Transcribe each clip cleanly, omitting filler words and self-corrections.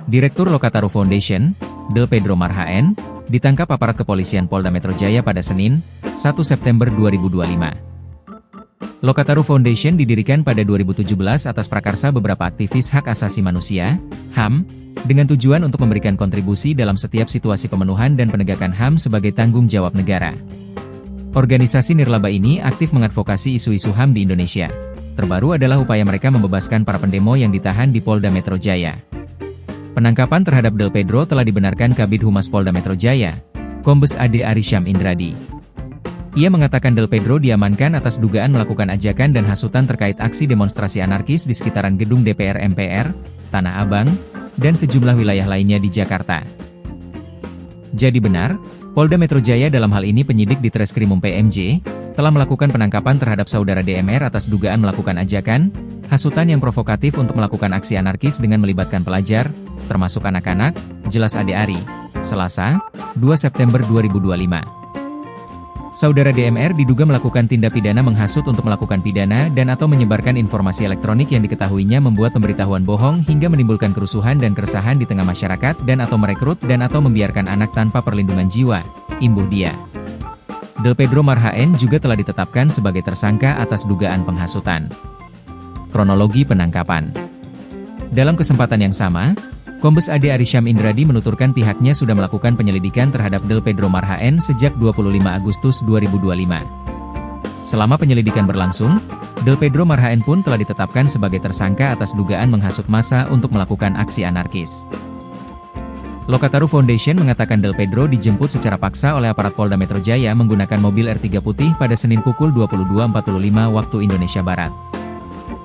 Direktur Lokataru Foundation, Del Pedro Marhaen, ditangkap aparat kepolisian Polda Metro Jaya pada Senin, 1 September 2025. Lokataru Foundation didirikan pada 2017 atas prakarsa beberapa aktivis hak asasi manusia, HAM, dengan tujuan untuk memberikan kontribusi dalam setiap situasi pemenuhan dan penegakan HAM sebagai tanggung jawab negara. Organisasi nirlaba ini aktif mengadvokasi isu-isu HAM di Indonesia. Terbaru adalah upaya mereka membebaskan para pendemo yang ditahan di Polda Metro Jaya. Penangkapan terhadap Del Pedro telah dibenarkan Kabid Humas Polda Metro Jaya, Kombes Ade Arysyam Indradi. Ia mengatakan Del Pedro diamankan atas dugaan melakukan ajakan dan hasutan terkait aksi demonstrasi anarkis di sekitaran gedung DPR MPR, Tanah Abang, dan sejumlah wilayah lainnya di Jakarta. Jadi benar, Polda Metro Jaya dalam hal ini penyidik di Treskrimum PMJ, telah melakukan penangkapan terhadap saudara DMR atas dugaan melakukan ajakan, hasutan yang provokatif untuk melakukan aksi anarkis dengan melibatkan pelajar, termasuk anak-anak, jelas Ade Ari, Selasa, 2 September 2025. Saudara DMR diduga melakukan tindak pidana menghasut untuk melakukan pidana dan atau menyebarkan informasi elektronik yang diketahuinya membuat pemberitahuan bohong hingga menimbulkan kerusuhan dan keresahan di tengah masyarakat dan atau merekrut dan atau membiarkan anak tanpa perlindungan jiwa, imbuh dia. Del Pedro Marhaen juga telah ditetapkan sebagai tersangka atas dugaan penghasutan. Kronologi penangkapan. Dalam kesempatan yang sama, Kombes Ade Arysyam Indradi menuturkan pihaknya sudah melakukan penyelidikan terhadap Del Pedro Marhaen sejak 25 Agustus 2025. Selama penyelidikan berlangsung, Del Pedro Marhaen pun telah ditetapkan sebagai tersangka atas dugaan menghasut massa untuk melakukan aksi anarkis. Lokataru Foundation mengatakan Del Pedro dijemput secara paksa oleh aparat Polda Metro Jaya menggunakan mobil R3 putih pada Senin pukul 22.45 waktu Indonesia Barat.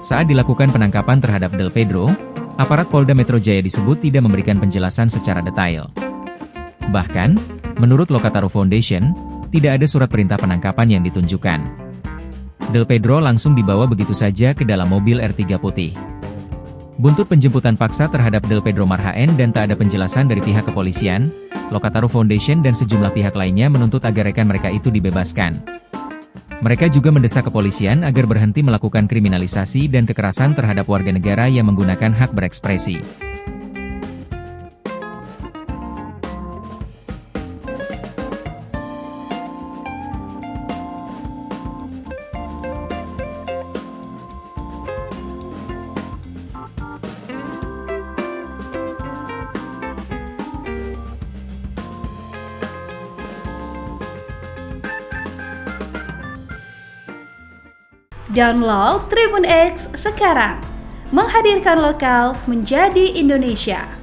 Saat dilakukan penangkapan terhadap Del Pedro, aparat Polda Metro Jaya disebut tidak memberikan penjelasan secara detail. Bahkan, menurut Lokataru Foundation, tidak ada surat perintah penangkapan yang ditunjukkan. Del Pedro langsung dibawa begitu saja ke dalam mobil R3 putih. Buntut penjemputan paksa terhadap Del Pedro Marhaen dan tak ada penjelasan dari pihak kepolisian, Lokataru Foundation dan sejumlah pihak lainnya menuntut agar rekan mereka itu dibebaskan. Mereka juga mendesak kepolisian agar berhenti melakukan kriminalisasi dan kekerasan terhadap warga negara yang menggunakan hak berekspresi. Download Tribun X sekarang, menghadirkan lokal menjadi Indonesia.